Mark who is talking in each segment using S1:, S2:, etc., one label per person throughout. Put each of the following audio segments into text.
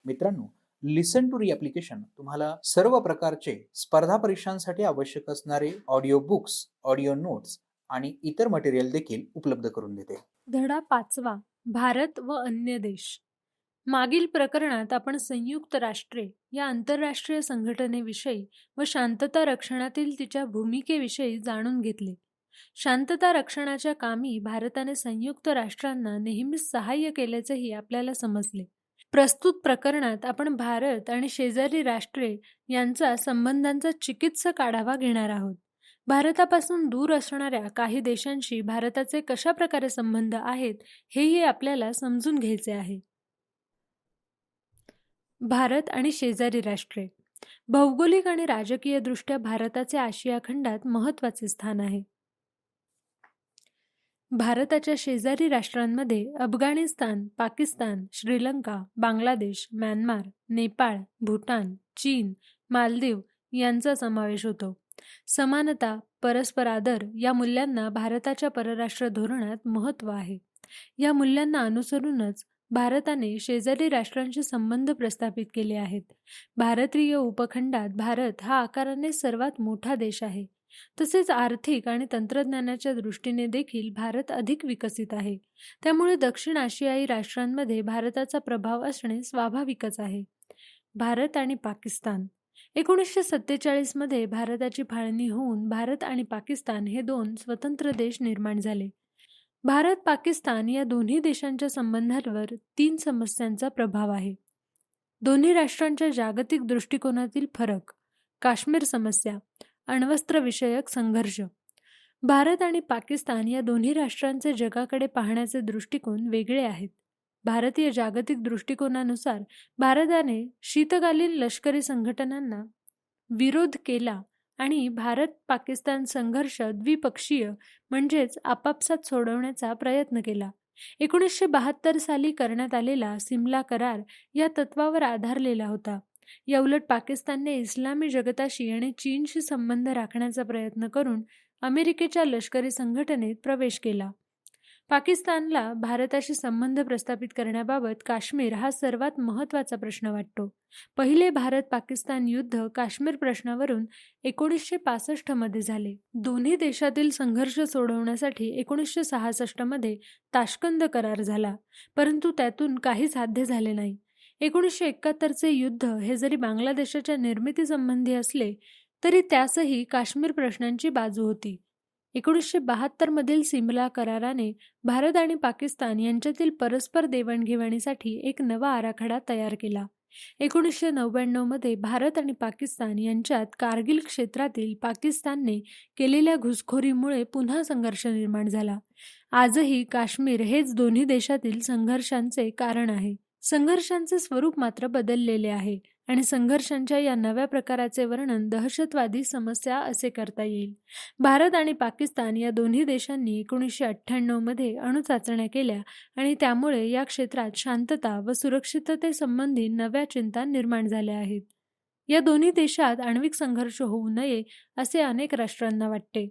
S1: मित्रांनो, लिसन टू री ॲप्लिकेशन तुम्हाला सर्व प्रकारचे स्पर्धा परीक्षांसाठी आवश्यक असणारे ऑडिओ बुक्स, ऑडिओ नोट्स आणि इतर मटेरियल देखील उपलब्ध करून देते.
S2: धडा 5वा, भारत व अन्य देश. मागील प्रकरणात आपण संयुक्त राष्ट्रे या आंतरराष्ट्रीय संघटनेविषयी व शांतता रक्षणातील तिच्या भूमिकेविषयी जाणून घेतले. शांतता रक्षणाच्या कामी भारताने संयुक्त राष्ट्रांना नेहमीच सहाय्य केल्याचेही आपल्याला समजले. प्रस्तुत प्रकरणात आपण भारत आणि शेजारी राष्ट्रे यांचा संबंधांचा चिकित्सक आढावा घेणार आहोत. भारतापासून दूर असणाऱ्या काही देशांशी भारताचे कशा प्रकारे संबंध आहेत हेही आपल्याला समजून घ्यायचे आहे. भारत आणि शेजारी राष्ट्रे. भौगोलिक आणि राजकीय दृष्ट्या भारताचे आशिया खंडात महत्त्वाचे स्थान आहे. भारताच्या शेजारी राष्ट्रांमध्ये अफगाणिस्तान, पाकिस्तान, श्रीलंका, बांगलादेश, म्यानमार, नेपाळ, भूटान, चीन, मालदीव यांचा समावेश होतो. समानता, परस्पर आदर या मूल्यांना भारताच्या परराष्ट्र धोरणात महत्त्व आहे. या मूल्यांना अनुसरूनच भारताने शेजारी राष्ट्रांशी संबंध प्रस्थापित केले आहेत. भारतीय उपखंडात भारत हा आकाराने सर्वात मोठा देश आहे. तसेच आर्थिक आणि तंत्रज्ञानाच्या दृष्टीने देखील भारत अधिक विकसित आहे. त्यामुळे दक्षिण आशियाई राष्ट्रांमध्ये भारताचा प्रभाव असणे स्वाभाविकच आहे. भारत आणि पाकिस्तान. 1947 मध्ये भारताची फाळणी होऊन भारत आणि पाकिस्तान हे दोन स्वतंत्र देश निर्माण झाले. भारत पाकिस्तान या दोन्ही देशांच्या संबंधांवर 3 समस्यांचा प्रभाव आहे. दोन्ही राष्ट्रांच्या जागतिक दृष्टिकोनातील फरक, काश्मीर समस्या, अण्वस्त्रविषयक संघर्ष. भारत आणि पाकिस्तान या दोन्ही राष्ट्रांचे जगाकडे पाहण्याचे दृष्टिकोन वेगळे आहेत. भारतीय जागतिक दृष्टिकोनानुसार भारताने शीतकालीन लष्करी संघटनांना विरोध केला आणि भारत-पाकिस्तान संघर्ष द्विपक्षीय म्हणजेच आपापसात सोडवण्याचा प्रयत्न केला. 1972 साली करण्यात आलेला सिमला करार या तत्वावर आधारलेला होता. याउलट पाकिस्तानने इस्लामी जगताशी आणि चीनशी संबंध राखण्याचा प्रयत्न करून अमेरिकेच्या लष्करी संघटनेत प्रवेश केला. पाकिस्तानला भारताशी संबंध प्रस्थापित करण्याबाबत काश्मीर हा सर्वात महत्त्वाचा प्रश्न वाटतो. पहिले भारत-पाकिस्तान युद्ध काश्मीर प्रश्नावरून 1965 मध्ये झाले. दोन्ही देशातील संघर्ष सोडवण्यासाठी 1966 मध्ये ताशकंद करार झाला, परंतु त्यातून काही साध्य झाले नाही. 1971चे युद्ध हे जरी बांगलादेशाच्या निर्मितीसंबंधी असले तरी त्यासही काश्मीर प्रश्नांची बाजू होती. 1972 मधील सिमला कराराने भारत आणि पाकिस्तान यांच्यातील परस्पर देवाणघेवाणीसाठी एक नवा आराखडा तयार केला. 1999 मध्ये भारत आणि पाकिस्तान यांच्यात कारगिल क्षेत्रातील पाकिस्तानने केलेल्या घुसखोरीमुळे पुन्हा संघर्ष निर्माण झाला. आजही काश्मीर हेच दोन्ही देशातील संघर्षांचे कारण आहे. संघर्षांचे स्वरूप मात्र बदललेले आहे आणि संघर्षांच्या या नव्या प्रकाराचे वर्णन दहशतवादी समस्या असे करता येईल. भारत आणि पाकिस्तान या दोन्ही देशांनी 1998 मध्ये अणुचाचण्या केल्या आणि त्यामुळे या क्षेत्रात शांतता व सुरक्षिततेसंबंधी नव्या चिंता निर्माण झाल्या आहेत. या दोन्ही देशात आण्विक संघर्ष होऊ नये असे अनेक राष्ट्रांना वाटते.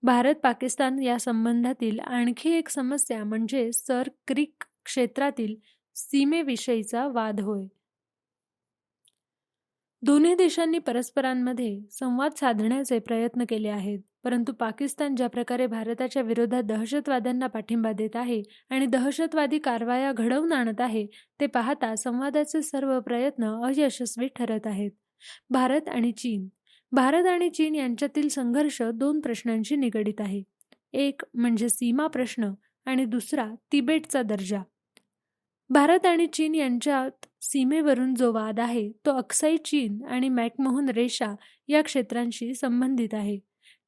S2: भारत-पाकिस्तान या संबंधातील आणखी एक समस्या म्हणजे सर क्रिक क्षेत्रातील सीमेविषयीचा वाद होय. दोन्ही देशांनी परस्परांमध्ये संवाद साधण्याचे प्रयत्न केले आहेत, परंतु पाकिस्तान ज्या प्रकारे भारताच्या विरोधात दहशतवाद्यांना पाठिंबा देत आहे आणि दहशतवादी कारवाया घडवून आणत आहे ते पाहता संवादाचे सर्व प्रयत्न अयशस्वी ठरत आहेत. भारत आणि चीन. भारत आणि चीन यांच्यातील संघर्ष 2 प्रश्नांशी निगडीत आहे. एक म्हणजे सीमा प्रश्न आणि दुसरा तिबेटचा दर्जा. भारत आणि चीन यांच्यात सीमेवरून जो वाद आहे तो अक्साई चीन आणि मॅकमोहन रेषा या क्षेत्रांशी संबंधित आहे.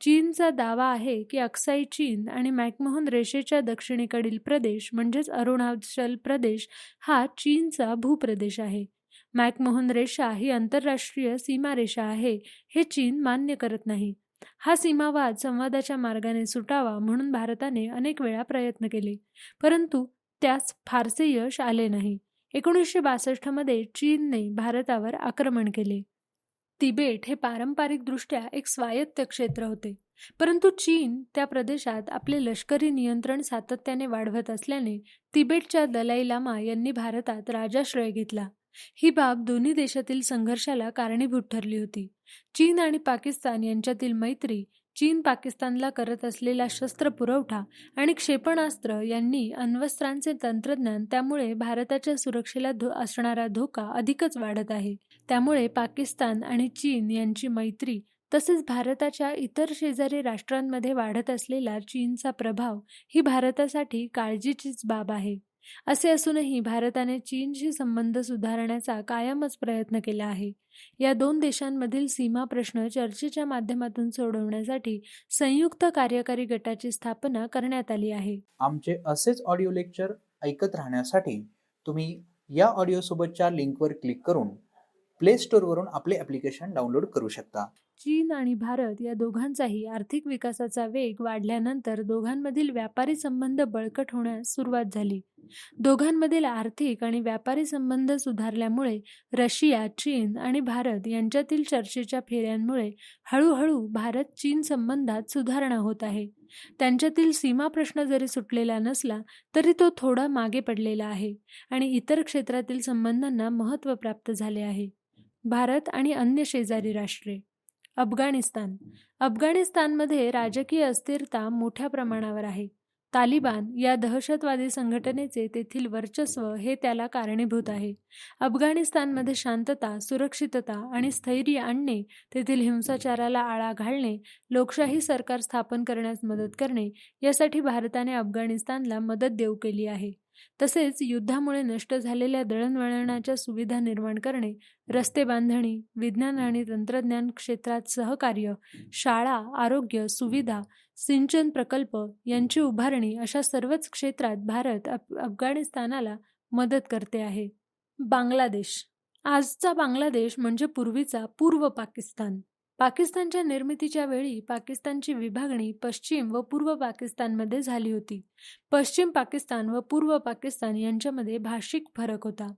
S2: चीनचा दावा आहे की अक्साई चीन आणि मॅकमोहन रेषेच्या दक्षिणेकडील प्रदेश म्हणजेच अरुणाचल प्रदेश हा चीनचा भूप्रदेश आहे. मॅकमोहन रेषा ही आंतरराष्ट्रीय सीमारेषा आहे हे चीन मान्य करत नाही. हा सीमावाद संवादाच्या मार्गाने सुटावा म्हणून भारताने अनेक वेळा प्रयत्न केले, परंतु त्यास फारसे यश आले नाही. 1962 मध्ये चीनने भारतावर आक्रमण केले. तिबेट हे पारंपरिकदृष्ट्या एक स्वायत्त क्षेत्र होते, परंतु चीन त्या प्रदेशात आपले लष्करी नियंत्रण सातत्याने वाढवत असल्याने तिबेटच्या दलाई लामा यांनी भारतात राजाश्रय घेतला. ही बाब दोन्ही देशातील संघर्षाला कारणीभूत ठरली होती. चीन आणि पाकिस्तान यांच्यातील मैत्री, चीन पाकिस्तानला करत असलेला शस्त्र पुरवठा आणि क्षेपणास्त्र यांनी अण्वस्त्रांचे तंत्रज्ञान, त्यामुळे भारताच्या सुरक्षेला असणारा धोका अधिकच वाढत आहे. त्यामुळे पाकिस्तान आणि चीन यांची मैत्री तसेच भारताच्या इतर शेजारी राष्ट्रांमध्ये वाढत असलेला चीनचा प्रभाव ही भारतासाठी काळजीचीच बाब आहे. असे असूनही भारताने चीनशी संबंध सुधारण्याचा कायमच प्रयत्न केला आहे. या दोन देशांमधील सीमा प्रश्न चर्चेच्या माध्यमातून सोडवण्यासाठी संयुक्त कार्यकारी गटाची स्थापना करण्यात आली आहे.
S1: आमचे असेच ऑडिओ लेक्चर ऐकत राहण्यासाठी तुम्ही या ऑडिओसोबतच्या लिंकवर क्लिक करून प्ले स्टोअरवरून आपले ॲप्लिकेशन डाउनलोड करू शकता.
S2: चीन आणि भारत या दोघांचाही आर्थिक विकासाचा वेग वाढल्यानंतर दोघांमधील व्यापारी संबंध बळकट होण्यास सुरुवात झाली. दोघांमधील आर्थिक आणि व्यापारी संबंध सुधारल्यामुळे रशिया, चीन आणि भारत यांच्यातील चर्चेच्या फेऱ्यांमुळे हळूहळू भारत-चीन संबंधात सुधारणा होत आहे. त्यांच्यातील सीमा प्रश्न जरी सुटलेला नसला तरी तो थोडा मागे पडलेला आहे आणि इतर क्षेत्रातील संबंधांना महत्त्व प्राप्त झाले आहे. भारत आणि अन्य शेजारी राष्ट्रे. अफगाणिस्तानमध्ये राजकीय अस्थिरता मोठ्या प्रमाणावर आहे. तालिबान या दहशतवादी संघटनेचे तेथील वर्चस्व हे त्याला कारणीभूत आहे. अफगाणिस्तानमध्ये शांतता, सुरक्षितता आणि स्थैर्य आणणे, तेथील हिंसाचाराला आळा घालणे, लोकशाही सरकार स्थापन करण्यास मदत करणे यासाठी भारताने अफगाणिस्तानला मदत देऊ केली आहे. तसेच युद्धामुळे नष्ट झालेल्या दळणवळणाच्या सुविधा निर्माण करणे, रस्ते बांधणी, विज्ञान आणि तंत्रज्ञान क्षेत्रात सहकार्य, शाळा, आरोग्य सुविधा, सिंचन प्रकल्प यांची उभारणी अशा सर्वच क्षेत्रात भारत अफगाणिस्तानाला मदत करते आहे. बांगलादेश. आजचा बांगलादेश म्हणजे पूर्वीचा पूर्व पाकिस्तान. पाकिस्तानच्या निर्मितीच्या वेळी पाकिस्तानची विभागणी पश्चिम व पूर्व पाकिस्तानमध्ये झाली होती. पश्चिम पाकिस्तान व पूर्व पाकिस्तान यांच्यामध्ये भाषिक फरक होता.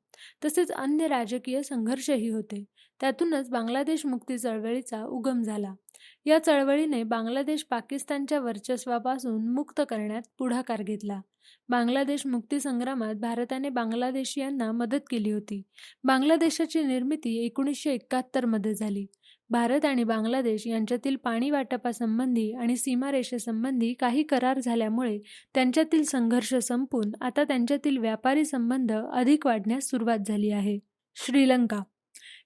S2: तसेच अन्य राजकीय संघर्षही होते. त्यातूनच बांगलादेश मुक्ती चळवळीचा उगम झाला. या चळवळीने बांगलादेश पाकिस्तानच्या वर्चस्वापासून मुक्त करण्यात पुढाकार घेतला. बांगलादेश मुक्ती संग्रामात भारताने बांगलादेशीयांना मदत केली होती. बांगलादेशाची निर्मिती 1971 मध्ये झाली. भारत आणि बांगलादेश यांच्यातील पाणी वाटपासंबंधी आणि सीमारेषेसंबंधी काही करार झाल्यामुळे त्यांच्यातील संघर्ष संपून आता त्यांच्यातील व्यापारी संबंध अधिक वाढण्यास सुरुवात झाली आहे. श्रीलंका.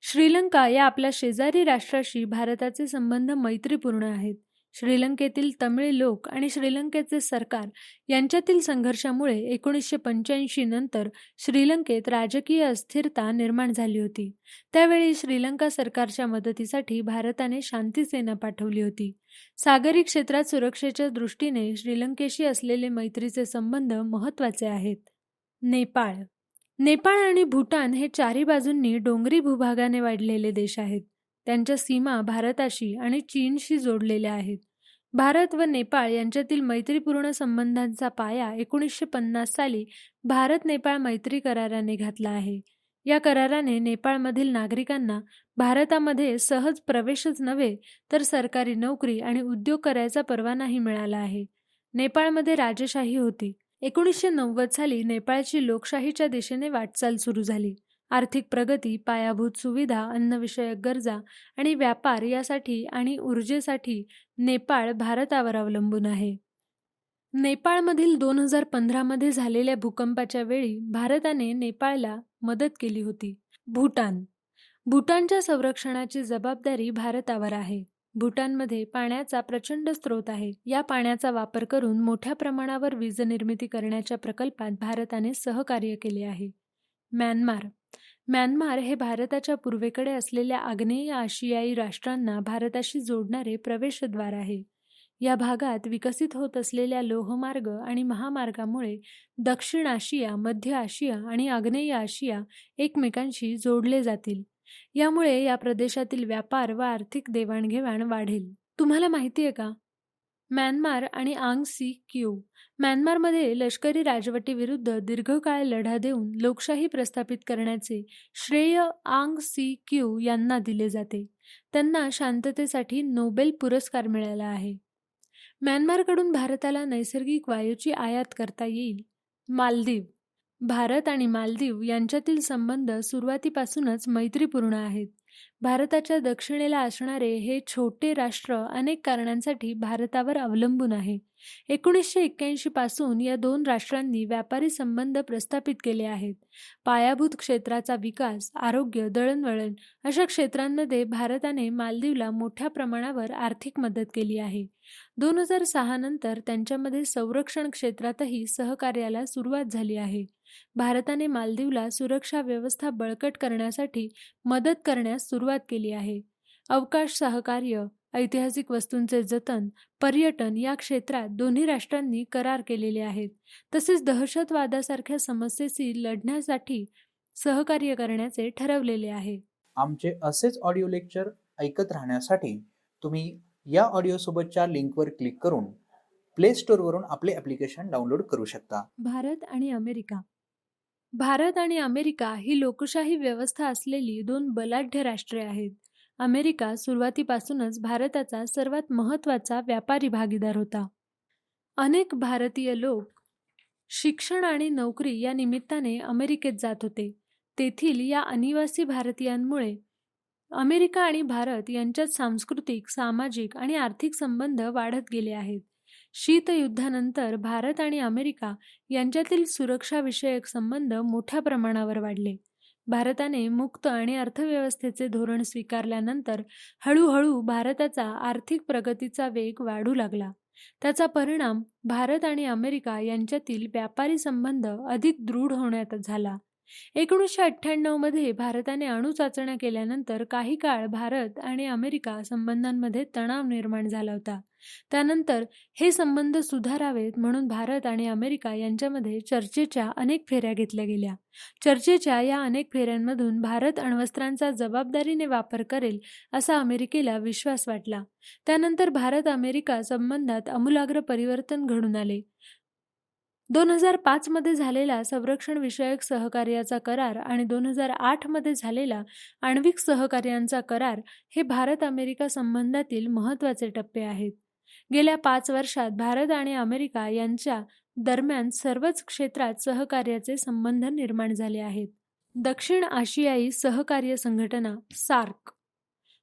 S2: श्रीलंका या आपल्या शेजारी राष्ट्राशी भारताचे संबंध मैत्रीपूर्ण आहेत. श्रीलंकेतील तमिळ लोक आणि श्रीलंकेचे सरकार यांच्यातील संघर्षामुळे 1985 नंतर श्रीलंकेत राजकीय अस्थिरता निर्माण झाली होती. त्यावेळी श्रीलंका सरकारच्या मदतीसाठी भारताने शांतीसेना पाठवली होती. सागरी क्षेत्रात सुरक्षेच्या दृष्टीने श्रीलंकेशी असलेले मैत्रीचे संबंध महत्त्वाचे आहेत. नेपाळ. नेपाळ आणि भूटान हे चारी बाजूंनी डोंगरी भूभागाने वाढलेले देश आहेत. त्यांच्या सीमा भारताशी आणि चीनशी जोडलेल्या आहेत. भारत व नेपाळ यांच्यातील मैत्रीपूर्ण संबंधांचा पाया 1950 साली भारत-नेपाळ मैत्री कराराने घातला आहे. या कराराने नेपाळमधील नागरिकांना भारतामध्ये सहज प्रवेशच नव्हे तर सरकारी नोकरी आणि उद्योग करायचा परवानाही मिळाला आहे. नेपाळमध्ये राजेशाही होती. 1990 साली नेपाळची लोकशाहीच्या दिशेने वाटचाल सुरू झाली. आर्थिक प्रगती, पायाभूत सुविधा, अन्नविषयक गरजा आणि व्यापार यासाठी आणि ऊर्जेसाठी नेपाळ भारतावर अवलंबून आहे. नेपाळमधील 2015 मध्ये झालेल्या भूकंपाच्या वेळी भारताने नेपाळला मदत केली होती. भूटान. भूटानच्या संरक्षणाची जबाबदारी भारतावर आहे. भूटानमध्ये पाण्याचा प्रचंड स्रोत आहे. या पाण्याचा वापर करून मोठ्या प्रमाणावर वीज निर्मिती करण्याच्या प्रकल्पात भारताने सहकार्य केले आहे. म्यानमार. म्यानमार हे भारताच्या पूर्वेकडे असलेल्या आग्नेय आशियाई राष्ट्रांना भारताशी जोडणारे प्रवेशद्वार आहे. या भागात विकसित होत असलेल्या लोहमार्ग आणि महामार्गामुळे दक्षिण आशिया, मध्य आशिया आणि आग्नेय आशिया एकमेकांशी जोडले जातील. यामुळे या प्रदेशातील व्यापार व आर्थिक देवाणघेवाण वाढेल. तुम्हाला माहिती आहे का? म्यानमार आणि आंग सी क्यू. म्यानमारमध्ये लष्करी राजवटीविरुद्ध दीर्घकाळ लढा देऊन लोकशाही प्रस्थापित करण्याचे श्रेय आंग सी क्यू यांना दिले जाते. त्यांना शांततेसाठी नोबेल पुरस्कार मिळाला आहे. म्यानमारकडून भारताला नैसर्गिक वायूची आयात करता येईल. मालदीव. भारत आणि मालदीव यांच्यातील संबंध सुरुवातीपासूनच मैत्रीपूर्ण आहेत. भारताच्या दक्षिणेला असणारे हे छोटे राष्ट्र अनेक कारणांसाठी भारतावर अवलंबून आहे. 1981 पासून या दोन राष्ट्रांनी व्यापारी संबंध प्रस्थापित केले आहेत. पायाभूत क्षेत्राचा विकास, आरोग्य, दळणवळण अशा क्षेत्रांमध्ये भारताने मालदीवला मोठ्या प्रमाणावर आर्थिक मदत केली आहे. 2006 नंतर त्यांच्यामध्ये संरक्षण क्षेत्रातही सहकार्याला सुरुवात झाली आहे. भारताने मालदीवला सुरक्षा व्यवस्था बळकट करण्यासाठी मदत करण्यास सुरुवात केली आहे. अवकाश सहकार्य, ऐतिहासिक वस्तूंचे जतन, पर्यटन या क्षेत्रात दोन्ही राष्ट्रांनी करार केलेले आहेत. तसेच दहशतवादासारख्या समस्येशी लढण्यासाठी सहकार्य करण्याचे ठरवलेले आहे.
S1: आमचे असेच ऑडिओ लेक्चर ऐकत राहण्यासाठी तुम्ही या ऑडिओसोबतच्या लिंकवर क्लिक करून प्ले स्टोअरवरून आपले ॲप्लिकेशन डाउनलोड करू शकता.
S2: भारत आणि अमेरिका. भारत आणि अमेरिका ही लोकशाही व्यवस्था असलेली दोन बलाढ्य राष्ट्रे आहेत. अमेरिका सुरुवातीपासूनच भारताचा सर्वात महत्त्वाचा व्यापारी भागीदार होता. अनेक भारतीय लोक शिक्षण आणि नोकरी या निमित्ताने अमेरिकेत जात होते. तेथील या अनिवासी भारतीयांमुळे अमेरिका आणि भारत यांच्यात सांस्कृतिक, सामाजिक आणि आर्थिक संबंध वाढत गेले आहेत. शीतयुद्धानंतर भारत आणि अमेरिका यांच्यातील सुरक्षाविषयक संबंध मोठ्या प्रमाणावर वाढले. भारताने मुक्त आणि अर्थव्यवस्थेचे धोरण स्वीकारल्यानंतर हळूहळू भारताचा आर्थिक प्रगतीचा वेग वाढू लागला. त्याचा परिणाम भारत आणि अमेरिका यांच्यातील व्यापारी संबंध अधिक दृढ होण्यात झाला. 1998 मध्ये भारताने अणुचाचण्या केल्यानंतर काही काळ भारत आणि अमेरिका संबंधांमध्ये तणाव निर्माण झाला होता. त्यानंतर हे संबंध सुधारावेत म्हणून भारत आणि अमेरिका यांच्यामध्ये चर्चेच्या अनेक फेऱ्या घेतल्या गेल्या. चर्चेच्या या अनेक फेऱ्यांमधून भारत अण्वस्त्रांचा जबाबदारीने वापर करेल असा अमेरिकेला विश्वास वाटला. त्यानंतर भारत अमेरिका संबंधात आमूलाग्र परिवर्तन घडून आले. 2005 मध्ये झालेला संरक्षण विषयक सहकार्याचा करार आणि 2008 मध्ये झालेला आण्विक सहकार्यांचा करार हे भारत अमेरिका संबंधातील महत्त्वाचे टप्पे आहेत. गेल्या 5 वर्षात भारत आणि अमेरिका यांच्या दरम्यान सर्वच क्षेत्रात सहकार्याचे संबंध निर्माण झाले आहेत. दक्षिण आशियाई सहकार्य संघटना सार्क.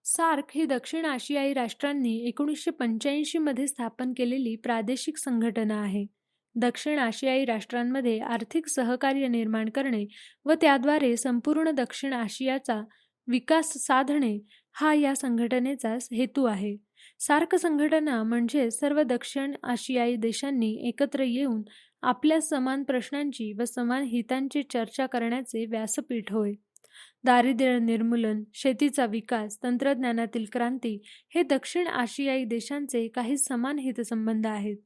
S2: सार्क ही दक्षिण आशियाई राष्ट्रांनी 1985 मध्ये स्थापन केलेली प्रादेशिक संघटना आहे. दक्षिण आशियाई राष्ट्रांमध्ये आर्थिक सहकार्य निर्माण करणे व त्याद्वारे संपूर्ण दक्षिण आशियाचा विकास साधणे हा या संघटनेचा हेतू आहे. सार्क संघटना म्हणजे सर्व दक्षिण आशियाई देशांनी एकत्र येऊन आपल्या समान प्रश्नांची व समान हितांची चर्चा करण्याचे व्यासपीठ होय. दारिद्र्य निर्मूलन, शेतीचा विकास, तंत्रज्ञानातील क्रांती हे दक्षिण आशियाई देशांचे काही समान हितसंबंध आहेत.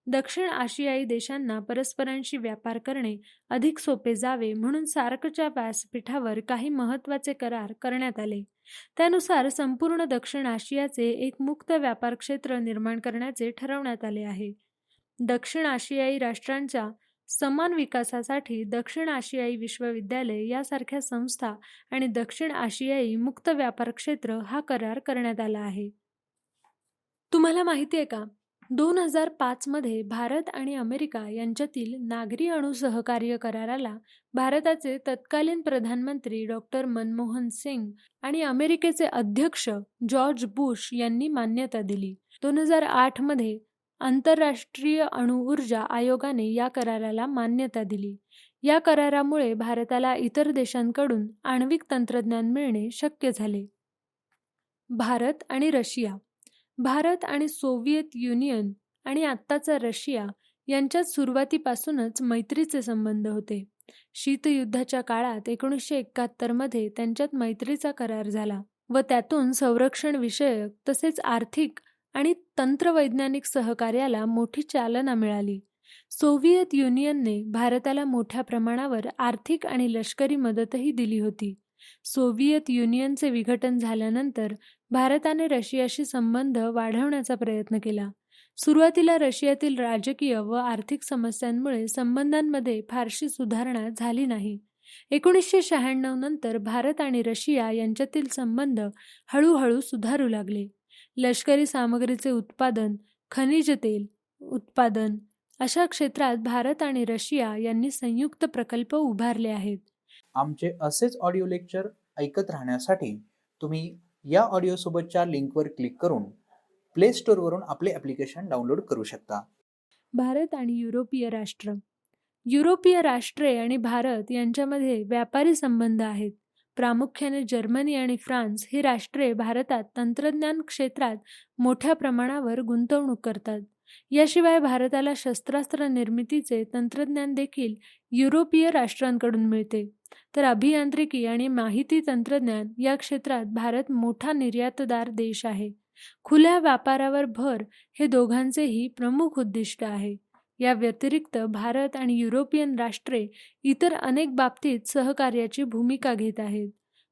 S2: दक्षिण आशियाई देशांना परस्परांशी व्यापार करणे अधिक सोपे जावे म्हणून सार्कच्या व्यासपीठावर काही महत्त्वाचे करार करण्यात आले. त्यानुसार संपूर्ण दक्षिण आशियाचे एक मुक्त व्यापार क्षेत्र निर्माण करण्याचे ठरवण्यात आले आहे. दक्षिण आशियाई राष्ट्रांच्या समान विकासासाठी दक्षिण आशियाई विश्वविद्यालय यासारख्या संस्था आणि दक्षिण आशियाई मुक्त व्यापार क्षेत्र हा करार करण्यात आला आहे. तुम्हाला माहिती आहे का, 2005 मध्ये भारत आणि अमेरिका यांच्यातील नागरी अणु सहकार्य कराराला भारताचे तत्कालीन प्रधानमंत्री डॉक्टर मनमोहन सिंग आणि अमेरिकेचे अध्यक्ष जॉर्ज बुश यांनी मान्यता दिली. 2008 मध्ये आंतरराष्ट्रीय अणुऊर्जा आयोगाने या कराराला मान्यता दिली. या करारामुळे भारताला इतर देशांकडून आण्विक तंत्रज्ञान मिळणे शक्य झाले. भारत आणि रशिया. भारत आणि सोव्हिएत युनियन आणि आत्ताचा रशिया यांच्यात सुरुवातीपासूनच मैत्रीचे संबंध होते. शीतयुद्धाच्या काळात 1971 मध्ये त्यांच्यात मैत्रीचा करार झाला व त्यातून संरक्षण विषयक तसेच आर्थिक आणि तंत्रवैज्ञानिक सहकार्याला मोठी चालना मिळाली. सोव्हिएत युनियनने भारताला मोठ्या प्रमाणावर आर्थिक आणि लष्करी मदतही दिली होती. सोव्हिएत युनियनचे विघटन झाल्यानंतर भारताने रशियाशी संबंध वाढवण्याचा प्रयत्न केला. सुरुवातीला रशियातील राजकीय व आर्थिक समस्यांमुळे संबंधांमध्ये फारशी सुधारणा झाली नाही. 1996 नंतर भारत आणि रशिया यांच्यातील संबंध हळूहळू सुधारू लागले. लष्करी सामग्रीचे उत्पादन, खनिज तेल उत्पादन, अशा क्षेत्रात भारत आणि रशिया यांनी संयुक्त प्रकल्प उभारले आहेत.
S1: आमचे असेच ऑडिओ लेक्चर ऐकत राहण्यासाठी तुम्ही या ऑडिओसोबतच्या लिंकवर क्लिक करून प्ले स्टोअरवरून आपले ॲप्लिकेशन डाउनलोड करू शकता.
S2: भारत आणि युरोपीय राष्ट्र. युरोपीय राष्ट्रे आणि भारत यांच्यामध्ये व्यापारी संबंध आहेत. प्रामुख्याने जर्मनी आणि फ्रान्स ही राष्ट्रे भारतात तंत्रज्ञान क्षेत्रात मोठ्या प्रमाणावर गुंतवणूक करतात. याशिवाय भारताला शस्त्रास्त्र निर्मितीचे तंत्रज्ञान देखील युरोपीय राष्ट्रांकडून मिळते. तर अभियांत्रिकी आणि माहिती तंत्रज्ञान या क्षेत्रात भारत मोठा निर्यातदार देश आहे. खुल्या व्यापारावर भर हे दोघांचेही प्रमुख उद्दिष्ट आहे. या व्यतिरिक्त भारत आणि युरोपियन राष्ट्रे इतर अनेक बाबतीत सहकार्याची भूमिका घेत आहेत.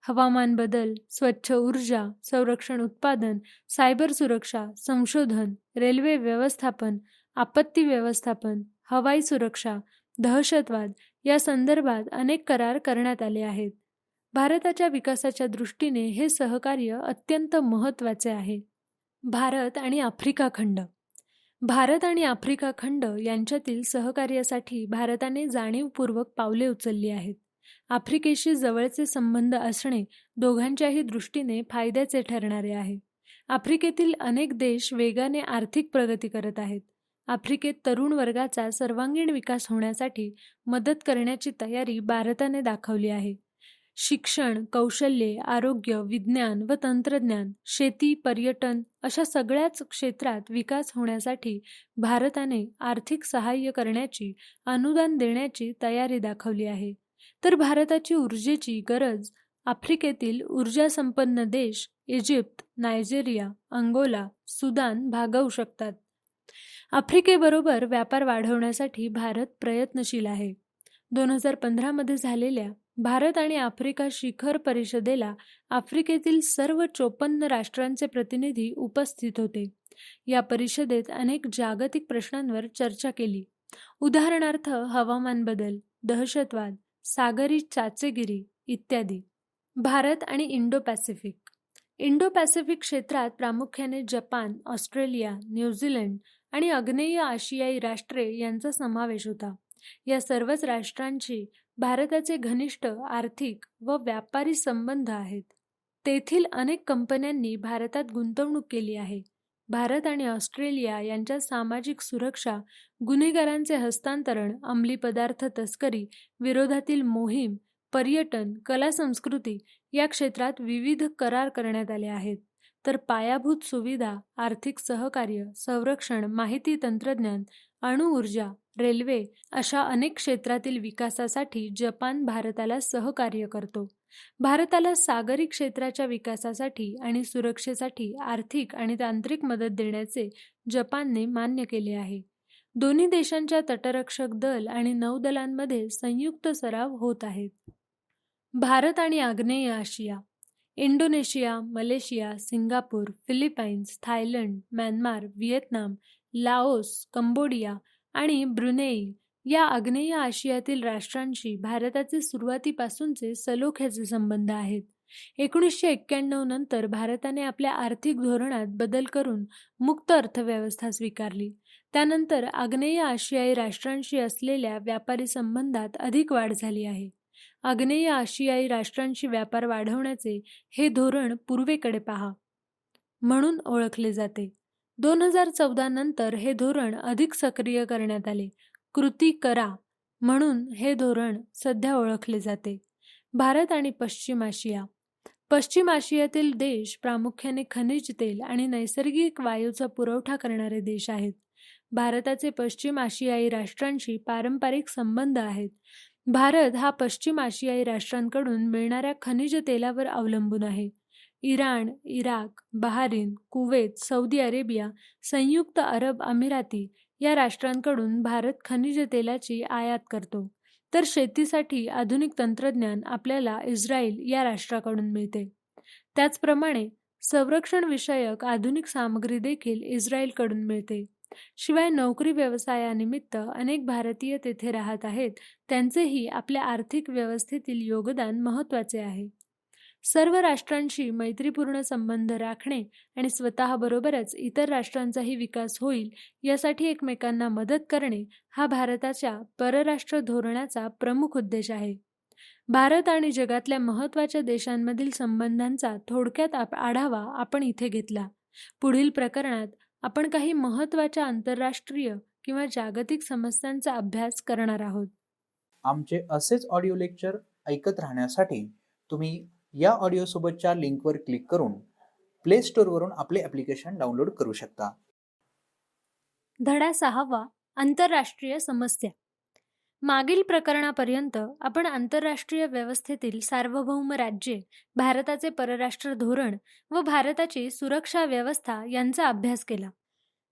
S2: हवामान बदल, स्वच्छ ऊर्जा, संरक्षण उत्पादन, सायबर सुरक्षा, संशोधन, रेल्वे व्यवस्थापन, आपत्ती व्यवस्थापन, हवाई सुरक्षा, दहशतवाद या संदर्भात अनेक करार करण्यात आले आहेत. भारताच्या विकासाच्या दृष्टीने हे सहकार्य अत्यंत महत्त्वाचे आहे. भारत आणि आफ्रिका खंड. भारत आणि आफ्रिका खंड यांच्यातील सहकार्यासाठी भारताने जाणीवपूर्वक पावले उचलली आहेत. आफ्रिकेशी जवळचे संबंध असणे दोघांच्याही दृष्टीने फायद्याचे ठरणारे आहे. आफ्रिकेतील अनेक देश वेगाने आर्थिक प्रगती करत आहेत. आफ्रिकेत तरुण वर्गाचा सर्वांगीण विकास होण्यासाठी मदत करण्याची तयारी भारताने दाखवली आहे. शिक्षण, कौशल्ये, आरोग्य, विज्ञान व तंत्रज्ञान, शेती, पर्यटन अशा सगळ्याच क्षेत्रात विकास होण्यासाठी भारताने आर्थिक सहाय्य करण्याची, अनुदान देण्याची तयारी दाखवली आहे. तर भारताची ऊर्जेची गरज आफ्रिकेतील ऊर्जासंपन्न देश इजिप्त, नायजेरिया, अंगोला, सुदान भागवू शकतात. आफ्रिकेबरोबर व्यापार वाढवण्यासाठी भारत प्रयत्नशील आहे. 2015 झालेल्या भारत आणि आफ्रिका शिखर परिषदेला आफ्रिकेतील सर्व 54 राष्ट्रांचे प्रतिनिधी उपस्थित होते. या परिषदेत अनेक जागतिक प्रश्नांवर चर्चा केली. उदाहरणार्थ हवामान बदल, दहशतवाद, सागरी चाचेगिरी इत्यादी. भारत आणि इंडो पॅसिफिक. इंडो पॅसिफिक क्षेत्रात प्रामुख्याने जपान, ऑस्ट्रेलिया, न्यूझीलंड आणि आग्नेय आशियाई राष्ट्रे यांचा समावेश होता. या सर्वच राष्ट्रांची भारताचे घनिष्ठ आर्थिक व व्यापारी संबंध आहेत. तेथील अनेक कंपन्यांनी भारतात गुंतवणूक केली आहे. भारत आणि ऑस्ट्रेलिया यांच्या सामाजिक सुरक्षा, गुन्हेगारांचे हस्तांतरण, अंमली पदार्थ तस्करी विरोधातील मोहीम, पर्यटन, कला संस्कृती या क्षेत्रात विविध करार करण्यात आले आहेत. तर पायाभूत सुविधा, आर्थिक सहकार्य, संरक्षण, माहिती तंत्रज्ञान, अणुऊर्जा, रेल्वे अशा अनेक क्षेत्रातील विकासासाठी जपान भारताला सहकार्य करतो. भारताला सागरी क्षेत्राच्या विकासासाठी आणि सुरक्षेसाठी आर्थिक आणि तांत्रिक मदत देण्याचे जपानने मान्य केले आहे. दोन्ही देशांच्या तटरक्षक दल आणि नौदलांमध्ये संयुक्त सराव होत आहेत. भारत आणि आग्नेय Asia. Indonesia, Malaysia, Singapore, Philippines, Thailand, Myanmar, Vietnam, Laos, Cambodia आणि ब्रुनेई या आग्नेय आशियातील राष्ट्रांशी भारताचे सुरुवातीपासूनचे सलोख्याचे संबंध आहेत. 1991 नंतर भारताने आपल्या आर्थिक धोरणात बदल करून मुक्त अर्थव्यवस्था स्वीकारली. त्यानंतर आग्नेय आशियाई राष्ट्रांशी असलेल्या व्यापारी संबंधात अधिक वाढ झाली आहे. आग्नेय आशियाई राष्ट्रांशी व्यापार वाढवण्याचे हे धोरण पूर्वेकडे पहा म्हणून ओळखले जाते. 2014 नंतर हे धोरण अधिक सक्रिय करण्यात आले. कृती करा म्हणून हे धोरण सध्या ओळखले जाते. भारत आणि पश्चिम आशिया. पश्चिम आशियातील देश प्रामुख्याने खनिज तेल आणि नैसर्गिक वायूचा पुरवठा करणारे देश आहेत. भारताचे पश्चिम आशियाई राष्ट्रांशी पारंपरिक संबंध आहेत. भारत हा पश्चिम आशियाई राष्ट्रांकडून मिळणाऱ्या खनिज तेलावर अवलंबून आहे. Iran, Iraq, Bahrain, Kuwait, Saudi Arabia, संयुक्त अरब अमिराती या राष्ट्रांकडून भारत खनिज तेलाची आयात करतो. तर शेतीसाठी आधुनिक तंत्रज्ञान आपल्याला इस्रायल या राष्ट्राकडून मिळते. त्याचप्रमाणे संरक्षण विषयक आधुनिक सामग्री देखील इस्रायलकडून मिळते. शिवाय नोकरी व्यवसायानिमित्त अनेक भारतीय तेथे राहत आहेत. त्यांचेही आपल्या आर्थिक व्यवस्थेतील योगदान महत्त्वाचे आहे. सर्व राष्ट्रांशी मैत्रीपूर्ण संबंध राखणे आणि स्वतःबरोबरच इतर राष्ट्रांचाही विकास होईल यासाठी एकमेकांना मदत करणे हा भारताच्या परराष्ट्र धोरणाचा प्रमुख उद्देश आहे. भारत आणि जगातल्या महत्त्वाच्या देशांमधील संबंधांचा थोडक्यात आढावा आपण इथे घेतला. पुढील प्रकरणात आपण काही महत्त्वाच्या आंतरराष्ट्रीय किंवा जागतिक समस्यांचा अभ्यास करणार आहोत.
S1: आमचे असेच ऑडिओ लेक्चर ऐकत राहण्यासाठी तुम्ही या ऑडिओसोबतच्या लिंकवर क्लिक करून प्ले स्टोअरवरून आपले ॲप्लिकेशन डाउनलोड करू शकता.
S2: धडा 6 आंतरराष्ट्रीय समस्या. मागील प्रकरणापर्यंत आपण आंतरराष्ट्रीय व्यवस्थेतील सार्वभौम राज्ये, भारताचे परराष्ट्र धोरण व भारताची सुरक्षा व्यवस्था यांचा अभ्यास केला.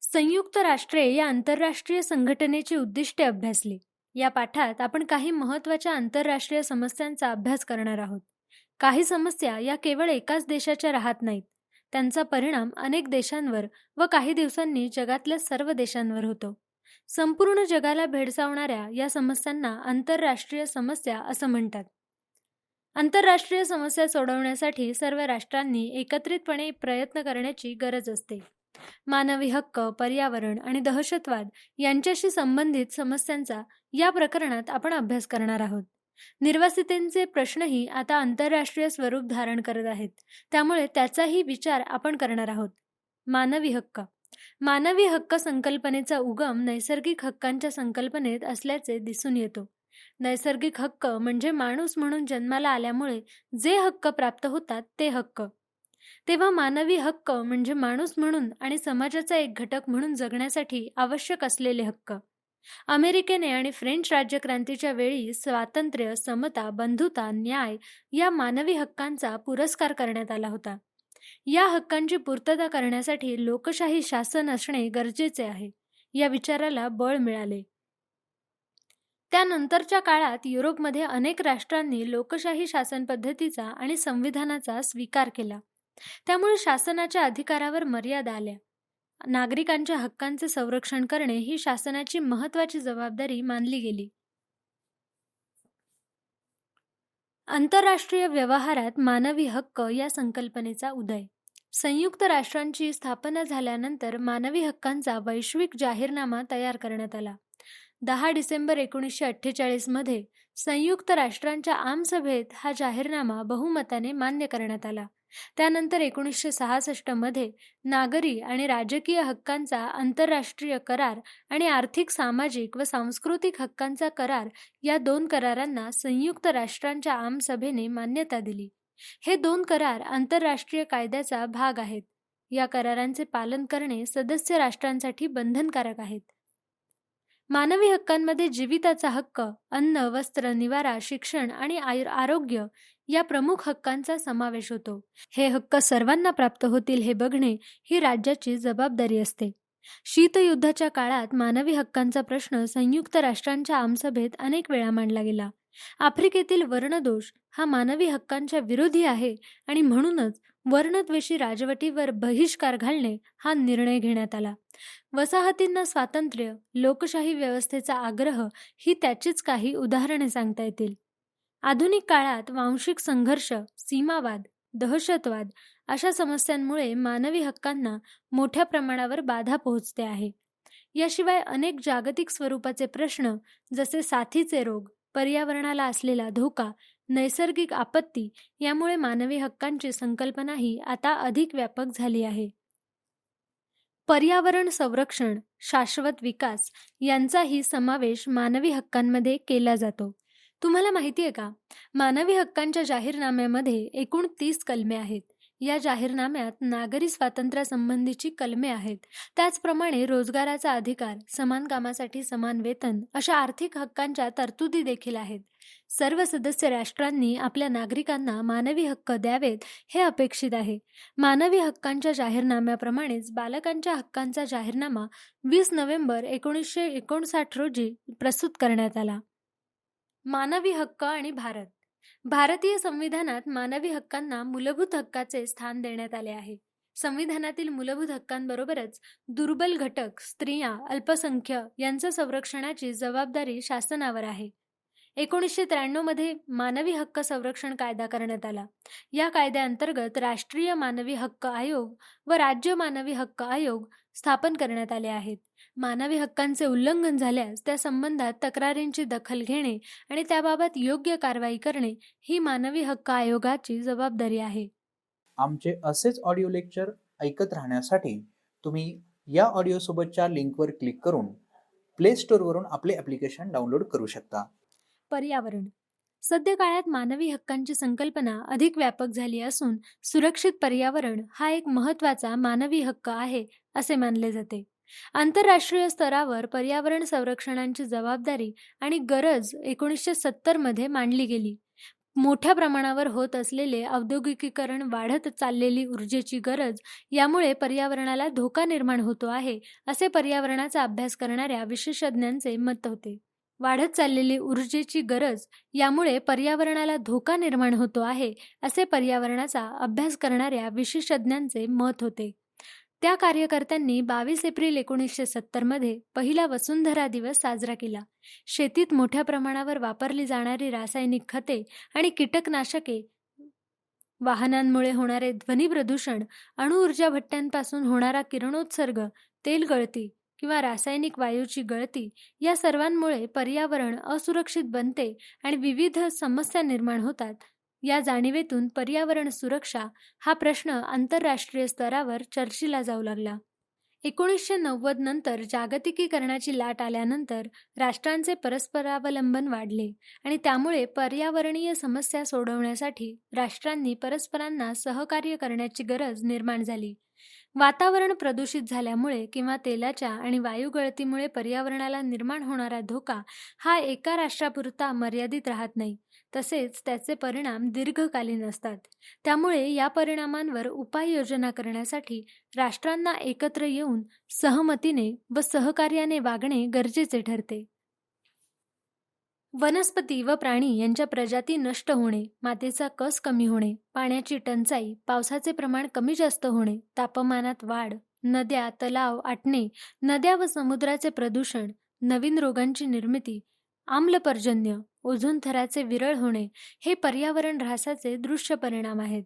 S2: संयुक्त राष्ट्रे या आंतरराष्ट्रीय संघटनेची उद्दिष्टे अभ्यासली. या पाठात आपण काही महत्त्वाच्या आंतरराष्ट्रीय समस्यांचा अभ्यास करणार आहोत. काही समस्या या केवळ एकाच देशाच्या राहत नाहीत. त्यांचा परिणाम अनेक देशांवर व काही दिवसांनी जगातल्या सर्व देशांवर होतो. संपूर्ण जगाला भेडसावणाऱ्या या समस्यांना आंतरराष्ट्रीय समस्या असं म्हणतात. आंतरराष्ट्रीय समस्या सोडवण्यासाठी सर्व राष्ट्रांनी एकत्रितपणे प्रयत्न करण्याची गरज असते. मानवी हक्क, पर्यावरण आणि दहशतवाद यांच्याशी संबंधित समस्यांचा या प्रकरणात आपण अभ्यास करणार आहोत. निर्वासितांचे प्रश्नही आता आंतरराष्ट्रीय स्वरूप धारण करत आहेत, त्यामुळे त्याचाही विचार आपण करणार आहोत. मानवी हक्क. मानवी हक्क संकल्पनेचा उगम नैसर्गिक हक्कांच्या संकल्पनेत असल्याचे दिसून येतो. नैसर्गिक हक्क म्हणजे माणूस म्हणून जन्माला आल्यामुळे जे हक्क प्राप्त होतात ते हक्क. तेव्हा मानवी हक्क म्हणजे माणूस म्हणून आणि समाजाचा एक घटक म्हणून जगण्यासाठी आवश्यक असलेले हक्क. अमेरिकेने आणि फ्रेंच राज्यक्रांतीच्या वेळी स्वातंत्र्य, समता, बंधुता, न्याय या मानवी हक्कांचा पुरस्कार करण्यात आला होता. या हक्कांची पूर्तता करण्यासाठी लोकशाही शासन असणे गरजेचे आहे. या विचाराला बळ मिळाले. त्यानंतरच्या काळात युरोपमध्ये अनेक राष्ट्रांनी लोकशाही शासन पद्धतीचा आणि संविधानाचा स्वीकार केला. त्यामुळे शासनाच्या अधिकारावर मर्यादा आल्या. नागरिकांच्या हक्कांचे संरक्षण करणे ही शासनाची महत्त्वाची जबाबदारी मानली गेली. आंतरराष्ट्रीय व्यवहारात मानवी हक्क या संकल्पनेचा उदय. संयुक्त राष्ट्रांची स्थापना झाल्यानंतर मानवी हक्कांचा वैश्विक जाहीरनामा तयार करण्यात आला. 10 डिसेंबर 1948 मध्ये संयुक्त राष्ट्रांच्या आमसभेत हा जाहीरनामा बहुमताने मान्य करण्यात आला. त्यानंतर 1966 मध्ये नागरी आणि राजकीय हक्कांचा आंतरराष्ट्रीय करार आणि आर्थिक, सामाजिक व सांस्कृतिक हक्कांचा करार या 2 करारांना संयुक्त राष्ट्रांच्या आमसभेने मान्यता दिली. हे 2 करार आंतरराष्ट्रीय कायद्याचा भाग आहेत. या करारांचे पालन करणे सदस्य राष्ट्रांसाठी बंधनकारक आहेत. मानवी हक्कांमध्ये जीविताचा हक्क, अन्न, वस्त्र, निवारा, शिक्षण आणि आरोग्य या प्रमुख हक्कांचा समावेश होतो. हे हक्क सर्वांना प्राप्त होतील हे बघणे ही राज्याची जबाबदारी असते. शीतयुद्धाच्या काळात मानवी हक्कांचा प्रश्न संयुक्त राष्ट्रांच्या आमसभेत अनेक वेळा मांडला गेला. आफ्रिकेतील वर्णदोष हा मानवी हक्कांच्या विरोधी आहे आणि म्हणूनच वर्णद्वेषी राजवटीवर बहिष्कार घालणे हा निर्णय घेण्यात आला. वसाहतींना स्वातंत्र्य, लोकशाही व्यवस्थेचा आग्रह ही त्याचीच काही उदाहरणे सांगता येतील. आधुनिक काळात वांशिक संघर्ष, सीमावाद, दहशतवाद अशा समस्यांमुळे मानवी हक्कांना मोठ्या प्रमाणावर बाधा पोहोचते आहे. याशिवाय अनेक जागतिक स्वरूपाचे प्रश्न जसे साथीचे रोग, पर्यावरणाला असलेला धोका, नैसर्गिक आपत्ती यामुळे मानवी हक्कांची संकल्पनाही आता अधिक व्यापक झाली आहे. पर्यावरण संरक्षण, शाश्वत विकास यांचाही समावेश मानवी हक्कांमध्ये केला जातो. तुम्हाला माहिती आहे का, मानवी हक्कांच्या जाहीरनाम्यामध्ये एकूण 30 कलमे आहेत. या जाहीरनाम्यात नागरी स्वातंत्र्यासंबंधीची कलमे आहेत. त्याचप्रमाणे रोजगाराचा अधिकार, समान कामासाठी समान वेतन अशा आर्थिक हक्कांच्या तरतुदी देखील आहेत. सर्व सदस्य राष्ट्रांनी आपल्या नागरिकांना मानवी हक्क द्यावेत हे अपेक्षित आहे. मानवी हक्कांच्या जाहीरनाम्याप्रमाणेच बालकांच्या हक्कांचा जाहीरनामा 20 नोव्हेंबर 1959 रोजी प्रस्तुत करण्यात आला. मानवी हक्क आणि भारत. भारतीय संविधानात मानवी हक्कांना मूलभूत हक्काचे स्थान देण्यात आले आहे. संविधानातील मूलभूत हक्कांबरोबरच दुर्बल घटक, स्त्रिया, अल्पसंख्य यांच्या संरक्षणाची जबाबदारी शासनावर आहे. 1993 मध्ये मानवी हक्क संरक्षण कायदा करण्यात आला. या कायद्याअंतर्गत राष्ट्रीय मानवी हक्क आयोग व राज्य मानवी हक्क आयोग स्थापन करण्यात आले आहेत. मानवी हक्कांचे उल्लंघन झाल्यास त्या संबंधात तक्रारींची दखल घेणे आणि त्याबाबत योग्य कारवाई करणे ही मानवी हक्क आयोगाची जबाबदारी आहे.
S1: आमचे असेच ऑडिओ लेक्चर ऐकत राहण्यासाठी तुम्ही या ऑडिओसोबतच्या लिंकवर क्लिक करून प्ले स्टोअरवरून आपले ॲप्लिकेशन डाउनलोड करू शकता.
S2: पर्यावरण. सध्या काळात मानवी हक्कांची संकल्पना अधिक व्यापक झाली असून सुरक्षित पर्यावरण हा एक महत्त्वाचा मानवी हक्क आहे असे मानले जाते. आंतरराष्ट्रीय स्तरावर पर्यावरण संरक्षणाची जबाबदारी आणि गरज 1970 मध्ये मांडली गेली. मोठ्या प्रमाणावर होत असलेले औद्योगिकीकरण, वाढत चाललेली ऊर्जेची गरज यामुळे पर्यावरणाला धोका निर्माण होतो आहे असे पर्यावरणाचा अभ्यास करणाऱ्या विशेषज्ञांचे मत होते. वाढत चाललेली ऊर्जेची गरज यामुळे पर्यावरणाला धोका निर्माण होतो आहे असे पर्यावरणाचा अभ्यास करणाऱ्या विशेषज्ञांचे मत होते. त्या कार्यकर्त्यांनी 22 एप्रिल 1970 मध्ये पहिला वसुंधरा दिवस साजरा केला. शेतीत मोठ्या प्रमाणावर वापरली जाणारी रासायनिक खते आणि कीटकनाशके, वाहनांमुळे होणारे ध्वनी प्रदूषण, अणुऊर्जा भट्ट्यांपासून होणारा किरणोत्सर्ग, तेल गळती किंवा रासायनिक वायूची गळती या सर्वांमुळे पर्यावरण असुरक्षित बनते आणि विविध समस्या निर्माण होतात. या जाणीवेतून पर्यावरण सुरक्षा हा प्रश्न आंतरराष्ट्रीय स्तरावर चर्चेला जाऊ लागला. 1990 नंतर जागतिकीकरणाची लाट आल्यानंतर राष्ट्रांचे परस्परावलंबन वाढले आणि त्यामुळे पर्यावरणीय समस्या सोडवण्यासाठी राष्ट्रांनी परस्परांना सहकार्य करण्याची गरज निर्माण झाली. वातावरण प्रदूषित झाल्यामुळे किंवा तेलाच्या आणि वायू गळतीमुळे पर्यावरणाला निर्माण होणारा धोका हा एका राष्ट्रापुरता मर्यादित राहत नाही, तसेच त्याचे परिणाम दीर्घकालीन असतात. त्यामुळे या परिणामांवर उपाययोजना करण्यासाठी राष्ट्रांना एकत्र येऊन सहमतीने व सहकार्याने वागणे गरजेचे ठरते. वनस्पती व प्राणी यांच्या प्रजाती नष्ट होणे, मातीचा कस कमी होणे, पाण्याची टंचाई, पावसाचे प्रमाण कमी जास्त होणे, तापमानात वाढ, नद्या तलाव आटणे, नद्या व समुद्राचे प्रदूषण, नवीन रोगांची निर्मिती, आम्लपर्जन्य, ओझोन थराचे विरळ होणे हे पर्यावरण ऱ्हासाचे दृश्य परिणाम आहेत.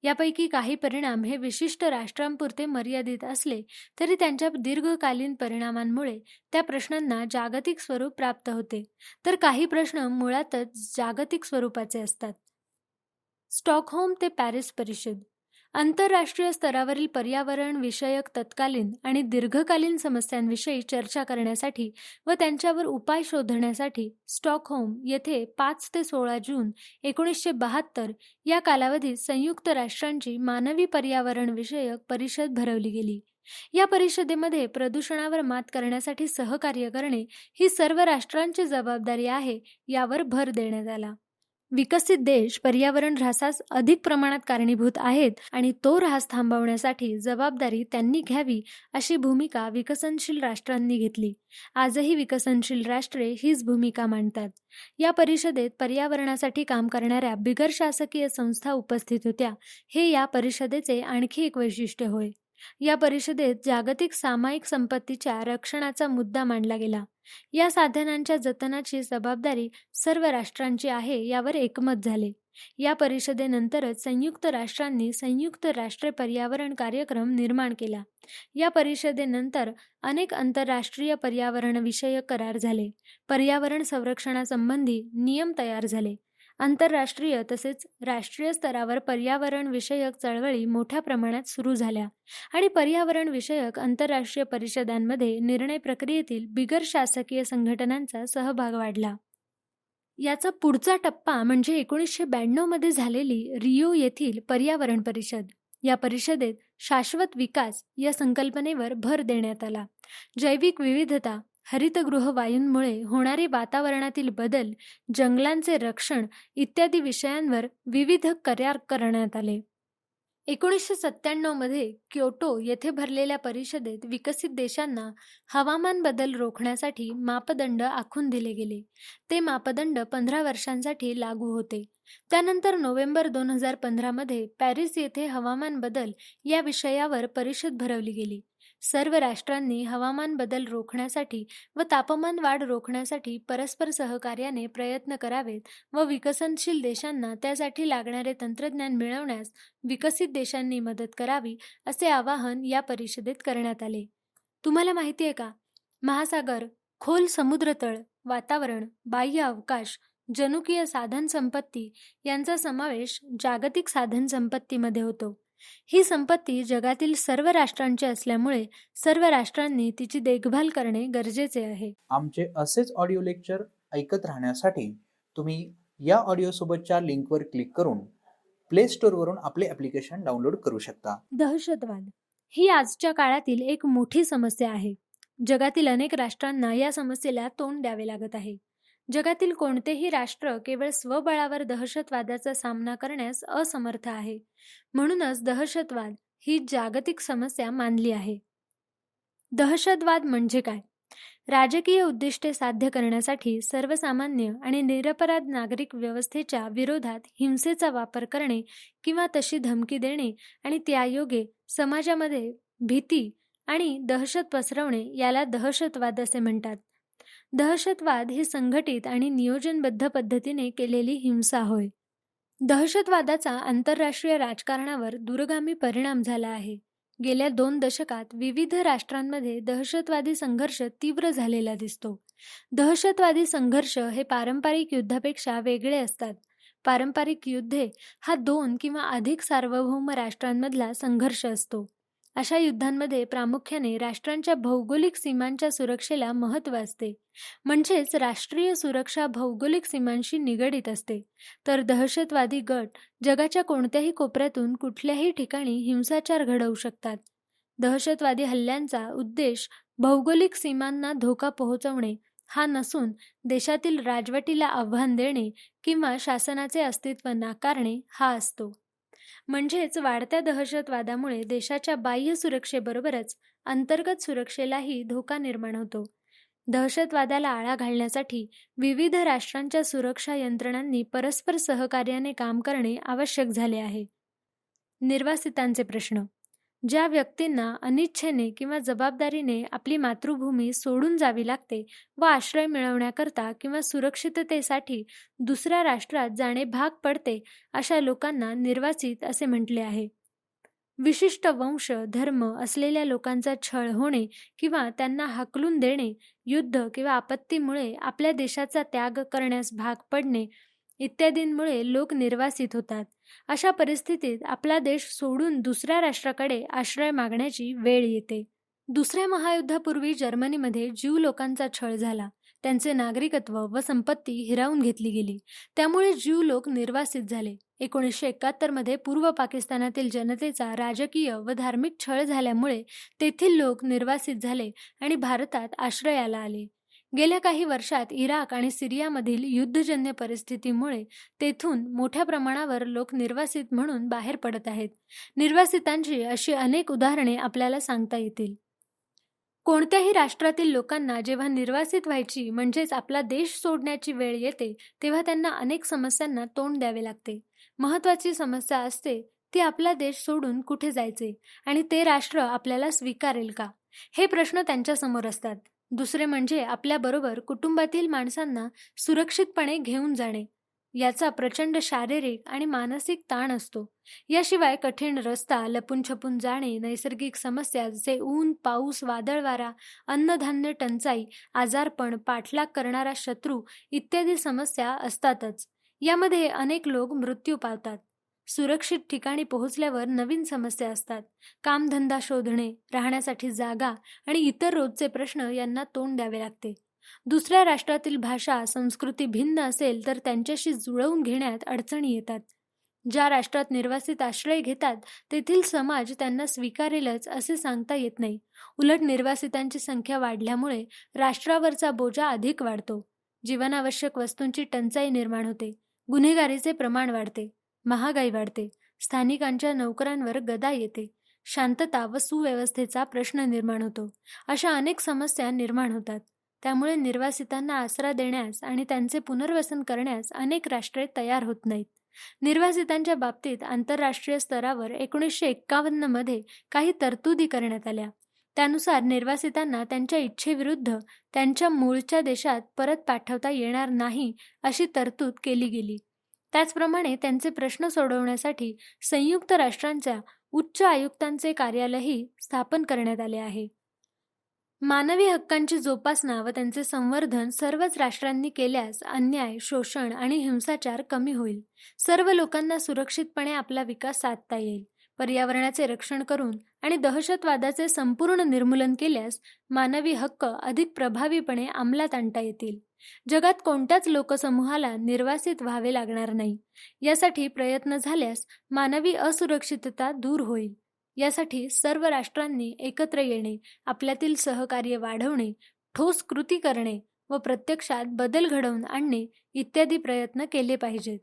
S2: यापैकी काही परिणाम हे विशिष्ट राष्ट्रांपुरते मर्यादित असले तरी त्यांच्या दीर्घकालीन परिणामांमुळे त्या प्रश्नांना जागतिक स्वरूप प्राप्त होते, तर काही प्रश्न मुळातच जागतिक स्वरूपाचे असतात. स्टॉकहोम ते पॅरिस परिषद. आंतरराष्ट्रीय स्तरावरील पर्यावरण विषयक तत्कालीन आणि दीर्घकालीन समस्यांविषयी चर्चा करण्यासाठी व त्यांच्यावर उपाय शोधण्यासाठी स्टॉकहोम येथे 5 ते 16 जून 1972 या कालावधीत संयुक्त राष्ट्रांची मानवी पर्यावरण विषयक परिषद भरवली गेली. या परिषदेमध्ये प्रदूषणावर मात करण्यासाठी सहकार्य करणे ही सर्व राष्ट्रांची जबाबदारी आहे यावर भर देण्यात आला. विकसित देश पर्यावरण ऱ्हासास अधिक प्रमाणात कारणीभूत आहेत आणि तो ऱ्हास थांबवण्यासाठी जबाबदारी त्यांनी घ्यावी अशी भूमिका विकसनशील राष्ट्रांनी घेतली. आजही विकसनशील राष्ट्रे हीच भूमिका मांडतात. या परिषदेत पर्यावरणासाठी काम करणाऱ्या बिगर शासकीय संस्था उपस्थित होत्या. हे या परिषदेचे आणखी एक वैशिष्ट्य होय. या परिषदेत जागतिक सामायिक संपत्तीच्या रक्षणाचा मुद्दा मांडला गेला. या साधनांच्या जतनाची जबाबदारी सर्व राष्ट्रांची आहे यावर एकमत झाले. या परिषदेनंतरच संयुक्त राष्ट्रांनी संयुक्त राष्ट्रे पर्यावरण कार्यक्रम निर्माण केला. या परिषदेनंतर अनेक आंतरराष्ट्रीय पर्यावरणविषयक करार झाले. पर्यावरण संरक्षणासंबंधी नियम तयार झाले. आंतरराष्ट्रीय तसेच राष्ट्रीय स्तरावर पर्यावरण विषयक चळवळी मोठ्या प्रमाणात सुरू झाल्या आणि पर्यावरण विषयक आंतरराष्ट्रीय परिषदांमध्ये निर्णय प्रक्रियेतील बिगर शासकीय संघटनांचा सहभाग वाढला. याचा पुढचा टप्पा म्हणजे 1992 मध्ये झालेली रिओ येथील पर्यावरण परिषद. या परिषदेत शाश्वत विकास या संकल्पनेवर भर देण्यात आला. जैविक विविधता, हरितगृह वायूंमुळे होणारे वातावरणातील बदल, जंगलांचे रक्षण इत्यादी विषयांवर विविध करार करण्यात आले. 1997 मध्ये क्योटो येथे भरलेल्या परिषदेत विकसित देशांना हवामान बदल रोखण्यासाठी मापदंड आखून दिले गेले. ते मापदंड 15 वर्षांसाठी लागू होते. त्यानंतर नोव्हेंबर 2015 मध्ये पॅरिस येथे हवामान बदल या विषयावर परिषद भरवली गेली. सर्व राष्ट्रांनी हवामान बदल रोखण्यासाठी व तापमान वाढ रोखण्यासाठी परस्पर सहकार्याने प्रयत्न करावेत व विकसनशील देशांना त्यासाठी लागणारे तंत्रज्ञान मिळवण्यास विकसित देशांनी मदत करावी, असे आवाहन या परिषदेत करण्यात आले. तुम्हाला माहिती आहे का, महासागर, खोल समुद्रतळ, वातावरण, बाह्य अवकाश, जनुकीय साधन संपत्ती यांचा समावेश जागतिक साधन संपत्तीमध्ये होतो. ही संपत्ती जगातील सर्व राष्ट्रांची असल्यामुळे सर्व राष्ट्रांनी तिची देखभाल करणे गरजेचे आहे.
S1: आमचे असेच ऑडिओ लेक्चर ऐकत राहण्यासाठी तुम्ही या ऑडिओसोबतच्या लिंकवर क्लिक करून प्ले स्टोअरवरून आपले ॲप्लिकेशन डाउनलोड करू शकता.
S2: दहशतवाद ही आजच्या काळातील एक मोठी समस्या आहे. जगातील अनेक राष्ट्रांना या समस्येला तोंड द्यावे लागत आहे. जगातील कोणतेही राष्ट्र केवळ स्वबळावर दहशतवादाचा सामना करण्यास असमर्थ आहे. म्हणूनच दहशतवाद ही जागतिक समस्या मानली आहे. दहशतवाद म्हणजे काय? राजकीय उद्दिष्टे साध्य करण्यासाठी सर्वसामान्य आणि निरपराध नागरिक व्यवस्थेच्या विरोधात हिंसेचा वापर करणे किंवा तशी धमकी देणे आणि त्यायोगे समाजामध्ये भीती आणि दहशत पसरवणे याला दहशतवाद असे म्हणतात. दहशतवाद ही संघटित आणि नियोजनबद्ध पद्धतीने केलेली हिंसा होय. दहशतवादाचा आंतरराष्ट्रीय राजकारणावर दूरगामी परिणाम झाला आहे. गेल्या 2 दशकात विविध राष्ट्रांमध्ये दहशतवादी संघर्ष तीव्र झालेला दिसतो. दहशतवादी संघर्ष हे पारंपरिक युद्धापेक्षा वेगळे असतात. पारंपरिक युद्धे हा 2 किंवा अधिक सार्वभौम राष्ट्रांमधला संघर्ष असतो. अशा युद्धांमध्ये प्रामुख्याने राष्ट्रांच्या भौगोलिक सीमांच्या सुरक्षेला महत्त्व असते, म्हणजेच राष्ट्रीय सुरक्षा भौगोलिक सीमांशी निगडीत असते. तर दहशतवादी गट जगाच्या कोणत्याही कोपऱ्यातून कुठल्याही ठिकाणी हिंसाचार घडवू शकतात. दहशतवादी हल्ल्यांचा उद्देश भौगोलिक सीमांना धोका पोहोचवणे हा नसून देशातील राजवटीला आव्हान देणे किंवा शासनाचे अस्तित्व नाकारणे हा असतो. म्हणजेच वाढत्या दहशतवादामुळे देशाच्या बाह्य सुरक्षेबरोबरच अंतर्गत सुरक्षेलाही धोका निर्माण होतो. दहशतवादाला आळा घालण्यासाठी विविध राष्ट्रांच्या सुरक्षा यंत्रणांनी परस्पर सहकार्याने काम करणे आवश्यक झाले आहे. निर्वासितांचे प्रश्न. ज्या व्यक्तींना अनिच्छेने किंवा जबाबदारीने आपली मातृभूमी सोडून जावी लागते व आश्रय मिळवण्याकरता किंवा सुरक्षिततेसाठी दुसऱ्या राष्ट्रात जाणे भाग पडते, अशा लोकांना निर्वासित असे म्हटले आहे. विशिष्ट वंश, धर्म असलेल्या लोकांचा छळ होणे किंवा त्यांना हाकलून देणे, युद्ध किंवा आपत्तीमुळे आपल्या देशाचा त्याग करण्यास भाग पडणे इत्यादींमुळे लोक निर्वासित होतात. अशा परिस्थितीत आपला देश सोडून दुसऱ्या राष्ट्राकडे आश्रय मागण्याची वेळ येते. दुसऱ्या महायुद्धापूर्वी जर्मनीमध्ये ज्यू लोकांचा छळ झाला. त्यांचे नागरिकत्व व संपत्ती हिरावून घेतली गेली. त्यामुळे ज्यू लोक निर्वासित झाले. 1971 मध्ये पूर्व पाकिस्तानातील जनतेचा राजकीय व धार्मिक छळ झाल्यामुळे तेथील लोक निर्वासित झाले आणि भारतात आश्रयाला आले. गेल्या काही वर्षात इराक आणि सिरियामधील युद्धजन्य परिस्थितीमुळे तेथून मोठ्या प्रमाणावर लोक निर्वासित म्हणून बाहेर पडत आहेत. निर्वासितांची अशी अनेक उदाहरणे आपल्याला सांगता येतील. कोणत्याही राष्ट्रातील लोकांना जेव्हा निर्वासित व्हायची म्हणजेच आपला देश सोडण्याची वेळ येते, तेव्हा त्यांना अनेक समस्यांना तोंड द्यावे लागते. महत्त्वाची समस्या असते ती आपला देश सोडून कुठे जायचे आणि ते राष्ट्र आपल्याला स्वीकारेल का, हे प्रश्न त्यांच्यासमोर असतात. दुसरे म्हणजे आपल्याबरोबर कुटुंबातील माणसांना सुरक्षितपणे घेऊन जाणे. याचा प्रचंड शारीरिक आणि मानसिक ताण असतो. याशिवाय कठीण रस्ता, लपून छपून जाणे, नैसर्गिक समस्या जसे ऊन, पाऊस, वादळ वारा, अन्नधान्य टंचाई, आजारपण, पाठलाग करणारा शत्रू इत्यादी समस्या असतातच. यामध्ये अनेक लोक मृत्यू पावतात. सुरक्षित ठिकाणी पोहोचल्यावर नवीन समस्या असतात. कामधंदा शोधणे, राहण्यासाठी जागा आणि इतर रोजचे प्रश्न यांना तोंड द्यावे लागते. दुसऱ्या राष्ट्रातील भाषा, संस्कृती भिन्न असेल तर त्यांच्याशी जुळवून घेण्यात अडचणी येतात. ज्या राष्ट्रात निर्वासित आश्रय घेतात तेथील समाज त्यांना स्वीकारेलच असे सांगता येत नाही. उलट निर्वासितांची संख्या वाढल्यामुळे राष्ट्रावरचा बोजा अधिक वाढतो. जीवनावश्यक वस्तूंची टंचाई निर्माण होते. गुन्हेगारीचे प्रमाण वाढते. महागाई वाढते. स्थानिकांच्या नोकरांवर गदा येते. शांतता व सुव्यवस्थेचा प्रश्न निर्माण होतो. अशा अनेक समस्या निर्माण होतात. त्यामुळे निर्वासितांना आसरा देण्यास आणि त्यांचे पुनर्वसन करण्यास अनेक राष्ट्रे तयार होत नाहीत. निर्वासितांच्या बाबतीत आंतरराष्ट्रीय स्तरावर 1951 मध्ये काही तरतुदी करण्यात आल्या. त्यानुसार निर्वासितांना त्यांच्या इच्छेविरुद्ध त्यांच्या मूळच्या देशात परत पाठवता येणार नाही अशी तरतूद केली गेली. त्याचप्रमाणे त्यांचे प्रश्न सोडवण्यासाठी संयुक्त राष्ट्रांच्या उच्च आयुक्तांचे कार्यालयही स्थापन करण्यात आले आहे. मानवी हक्कांची जोपासना व त्यांचे संवर्धन सर्वच राष्ट्रांनी केल्यास अन्याय, शोषण आणि हिंसाचार कमी होईल. सर्व लोकांना सुरक्षितपणे आपला विकास साधता येईल. पर्यावरणाचे रक्षण करून आणि दहशतवादाचे संपूर्ण निर्मूलन केल्यास मानवी हक्क अधिक प्रभावीपणे अंमलात आणता येतील. जगात कोणत्याच लोकसमूहाला निर्वासित व्हावे लागणार नाही. यासाठी प्रयत्न झाल्यास मानवी असुरक्षितता दूर होईल. यासाठी सर्व राष्ट्रांनी एकत्र येणे, आपल्यातील सहकार्य वाढवणे, ठोस कृती करणे व प्रत्यक्षात बदल घडवून आणणे इत्यादी प्रयत्न केले पाहिजेत.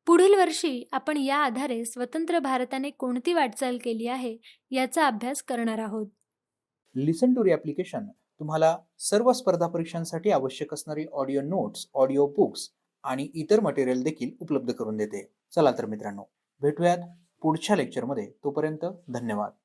S2: पुढील वर्षी आपण या आधारे स्वतंत्र भारताने कोणती वाटचाल केली आहे याचा अभ्यास करणार आहोत.
S1: लिसन टू री ॲप्लिकेशन तुम्हाला सर्व स्पर्धा परीक्षांसाठी आवश्यक असणारी ऑडिओ नोट्स, ऑडिओ बुक्स आणि इतर मटेरियल देखील उपलब्ध करून देते. चला तर मित्रांनो, भेटूयात पुढच्या लेक्चरमध्ये. तोपर्यंत धन्यवाद.